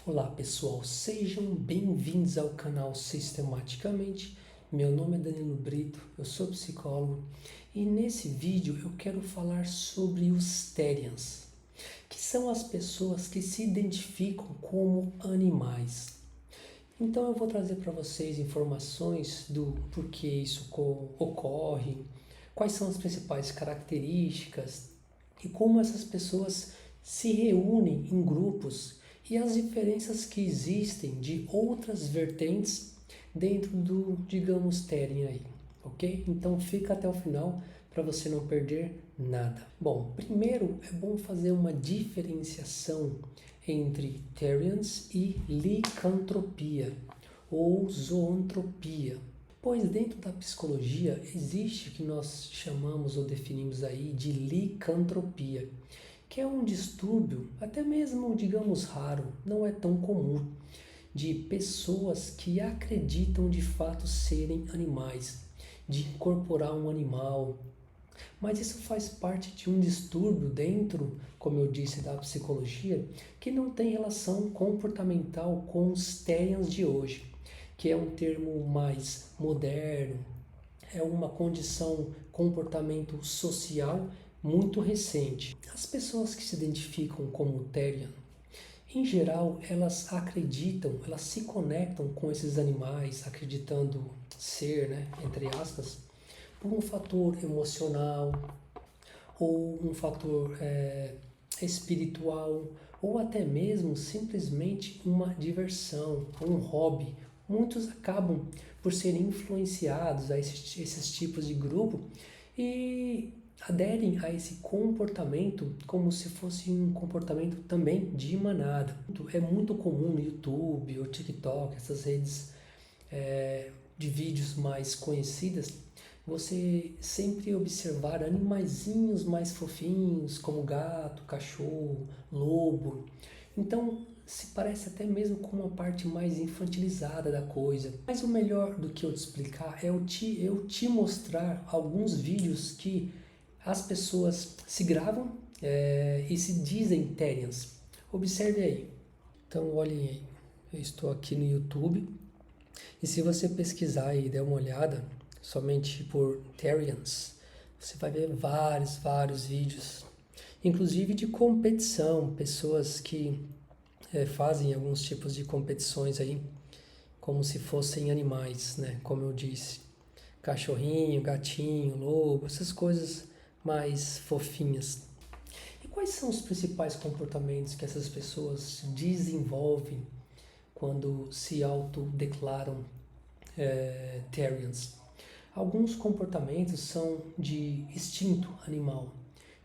Olá pessoal, sejam bem-vindos ao canal Sistematicamente. Meu nome é Danilo Brito, eu sou psicólogo e nesse vídeo eu quero falar sobre os Therians, que são as pessoas que se identificam como animais. Então eu vou trazer para vocês informações do porquê isso ocorre, quais são as principais características e como essas pessoas se reúnem em grupos e as diferenças que existem de outras vertentes dentro do, digamos, Therian aí, ok? Então fica até o final para você não perder nada. Bom, primeiro é bom fazer uma diferenciação entre Therians e licantropia ou zoantropia. Pois dentro da psicologia existe o que nós chamamos ou definimos aí de licantropia, que é um distúrbio, até mesmo, digamos, raro, não é tão comum, de pessoas que acreditam de fato serem animais, de incorporar um animal. Mas isso faz parte de um distúrbio dentro, como eu disse, da psicologia, que não tem relação comportamental com os Therians de hoje, que é um termo mais moderno, é uma condição, comportamento social muito recente. As pessoas que se identificam como Therian, em geral, elas acreditam, elas se conectam com esses animais, acreditando ser, né, entre aspas, por um fator emocional ou um fator espiritual ou até mesmo simplesmente uma diversão, um hobby. Muitos acabam por serem influenciados a esses tipos de grupo e aderem a esse comportamento como se fosse um comportamento também de manada. É muito comum no YouTube ou TikTok, essas redes de vídeos mais conhecidas, você sempre observar animaizinhos mais fofinhos, como gato, cachorro, lobo. Então, se parece até mesmo com uma parte mais infantilizada da coisa. Mas o melhor do que eu te explicar é eu te mostrar alguns vídeos que as pessoas se gravam e se dizem Therians. Observe aí. Então, olhem aí. Eu estou aqui no YouTube. E se você pesquisar e der uma olhada, somente por Therians, você vai ver vários vídeos, inclusive de competição, pessoas que fazem alguns tipos de competições aí, como se fossem animais, né? Como eu disse, cachorrinho, gatinho, lobo, essas coisas mais fofinhas. E quais são os principais comportamentos que essas pessoas desenvolvem quando se autodeclaram Therians? Alguns comportamentos são de instinto animal,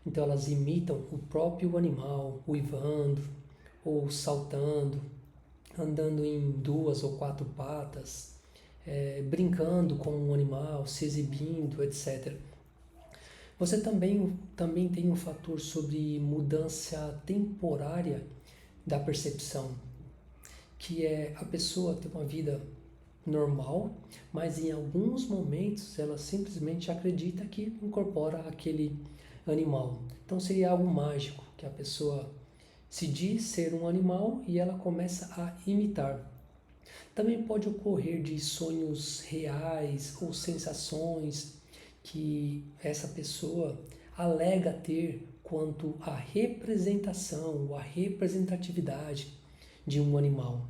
então elas imitam o próprio animal, uivando ou saltando, andando em 2 ou 4 patas, brincando com um animal, se exibindo, etc. Você também tem um fator sobre mudança temporária da percepção, que é a pessoa ter uma vida normal, mas em alguns momentos ela simplesmente acredita que incorpora aquele animal. Então seria algo mágico, que a pessoa se diz ser um animal e ela começa a imitar. Também pode ocorrer de sonhos reais ou sensações que essa pessoa alega ter quanto à representação ou à representatividade de um animal.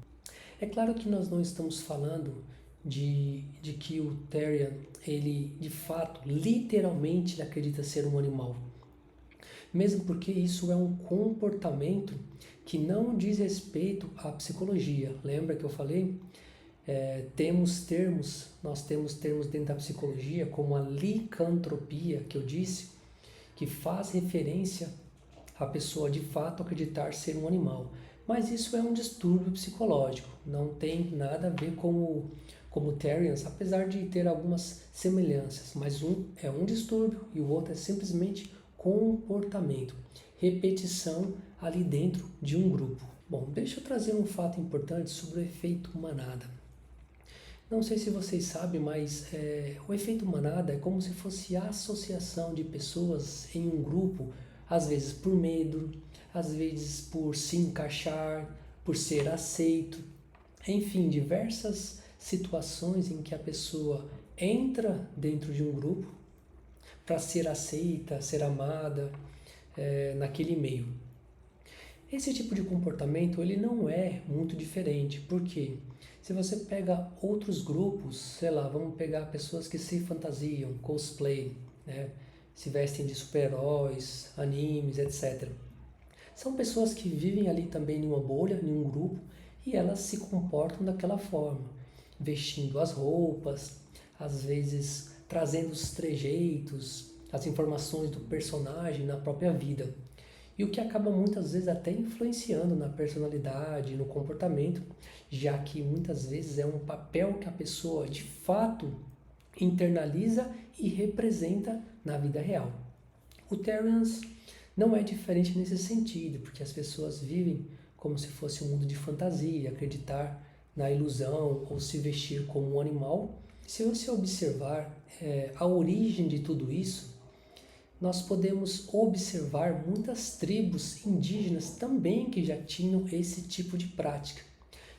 É claro que nós não estamos falando de que o Therian, ele de fato, literalmente, ele acredita ser um animal. Mesmo porque isso é um comportamento que não diz respeito à psicologia. Lembra que eu falei? Nós temos termos dentro da psicologia, como a licantropia, que eu disse, que faz referência à pessoa de fato acreditar ser um animal. Mas isso é um distúrbio psicológico, não tem nada a ver como Therians, apesar de ter algumas semelhanças, mas um é um distúrbio e o outro é simplesmente comportamento, repetição ali dentro de um grupo. Bom, deixa eu trazer um fato importante sobre o efeito manada. Não sei se vocês sabem, mas o efeito manada é como se fosse a associação de pessoas em um grupo, às vezes por medo, às vezes por se encaixar, por ser aceito, enfim, diversas situações em que a pessoa entra dentro de um grupo para ser aceita, ser amada naquele meio. Esse tipo de comportamento ele não é muito diferente, porque se você pega outros grupos, sei lá, vamos pegar pessoas que se fantasiam, cosplay, né, se vestem de super-heróis, animes, etc. São pessoas que vivem ali também em uma bolha, em um grupo, e elas se comportam daquela forma, vestindo as roupas, às vezes trazendo os trejeitos, as informações do personagem na própria vida. E o que acaba muitas vezes até influenciando na personalidade, no comportamento, já que muitas vezes é um papel que a pessoa de fato internaliza e representa na vida real. O Therians não é diferente nesse sentido, porque as pessoas vivem como se fosse um mundo de fantasia, acreditar na ilusão ou se vestir como um animal. Se você observar a origem de tudo isso, nós podemos observar muitas tribos indígenas também que já tinham esse tipo de prática,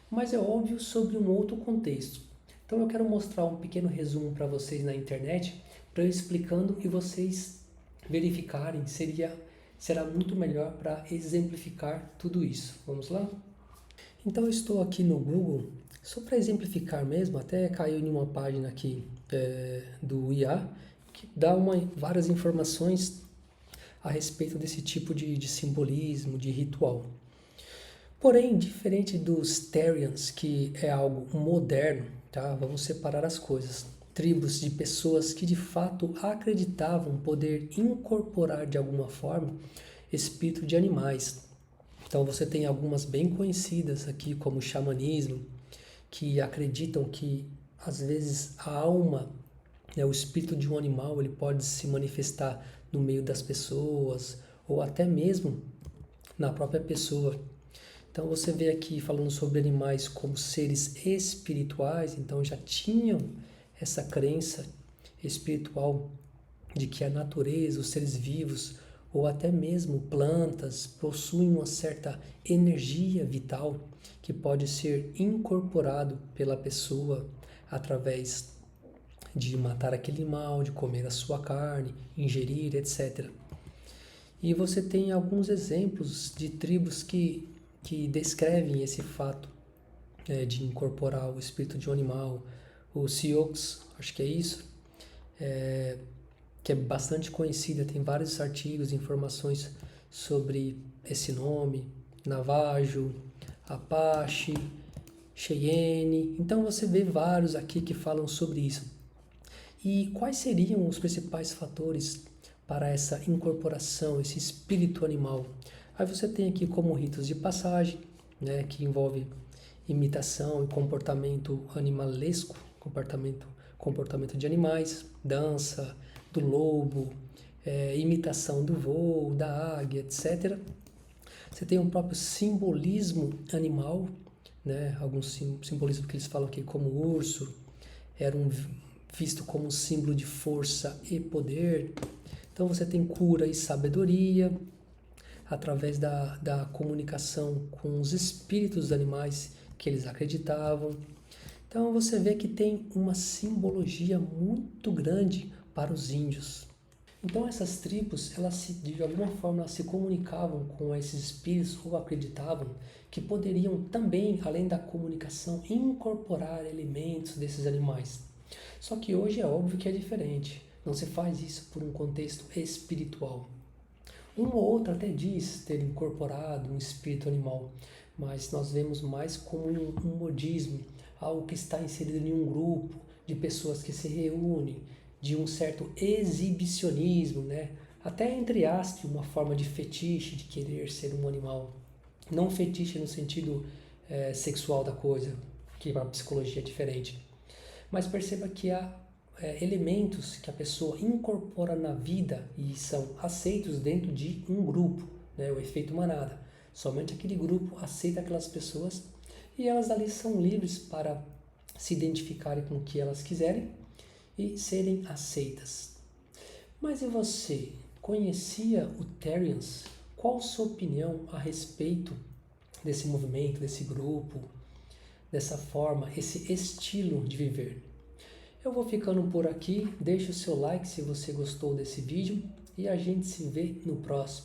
mas é óbvio sobre um outro contexto. Então eu quero mostrar um pequeno resumo para vocês na internet, para eu explicando e vocês verificarem, será muito melhor para exemplificar tudo isso. Vamos lá? Então eu estou aqui no Google, só para exemplificar mesmo, até caiu em uma página aqui do IA, que dá várias informações a respeito desse tipo de simbolismo, de ritual. Porém, diferente dos Therians, que é algo moderno, tá? Vamos separar as coisas. Tribos de pessoas que de fato acreditavam poder incorporar de alguma forma espírito de animais. Então você tem algumas bem conhecidas aqui, como o xamanismo, que acreditam que às vezes a alma, o espírito de um animal, ele pode se manifestar no meio das pessoas ou até mesmo na própria pessoa. Então você vê aqui falando sobre animais como seres espirituais, então já tinham essa crença espiritual de que a natureza, os seres vivos ou até mesmo plantas possuem uma certa energia vital que pode ser incorporado pela pessoa através de matar aquele animal, de comer a sua carne, ingerir, etc. E você tem alguns exemplos de tribos que descrevem esse fato de incorporar o espírito de um animal. O Sioux, acho que é isso, que é bastante conhecida, tem vários artigos, informações sobre esse nome, Navajo, Apache, Cheyenne. Então você vê vários aqui que falam sobre isso. E quais seriam os principais fatores para essa incorporação, esse espírito animal? Aí você tem aqui como ritos de passagem, né, que envolve imitação e comportamento animalesco, comportamento de animais, dança do lobo, imitação do voo, da águia, etc. Você tem um próprio simbolismo animal, né, alguns simbolismos que eles falam aqui, como o urso, era visto como um símbolo de força e poder. Então você tem cura e sabedoria através da comunicação com os espíritos dos animais que eles acreditavam. Então você vê que tem uma simbologia muito grande para os índios. Então essas tribos, de alguma forma, elas se comunicavam com esses espíritos ou acreditavam que poderiam também, além da comunicação, incorporar elementos desses animais. Só que hoje é óbvio que é diferente. Não se faz isso por um contexto espiritual. Um ou outro até diz ter incorporado um espírito animal, mas nós vemos mais como um modismo, algo que está inserido em um grupo de pessoas que se reúnem, de um certo exibicionismo, né? Até entre aspas, uma forma de fetiche, de querer ser um animal. Não fetiche no sentido sexual da coisa, que a psicologia é diferente. Mas perceba que há elementos que a pessoa incorpora na vida e são aceitos dentro de um grupo, né? O efeito manada. Somente aquele grupo aceita aquelas pessoas e elas ali são livres para se identificarem com o que elas quiserem e serem aceitas. Mas e você? Conhecia o Therians? Qual sua opinião a respeito desse movimento, desse grupo, dessa forma, esse estilo de viver. Eu vou ficando por aqui, deixe o seu like se você gostou desse vídeo e a gente se vê no próximo.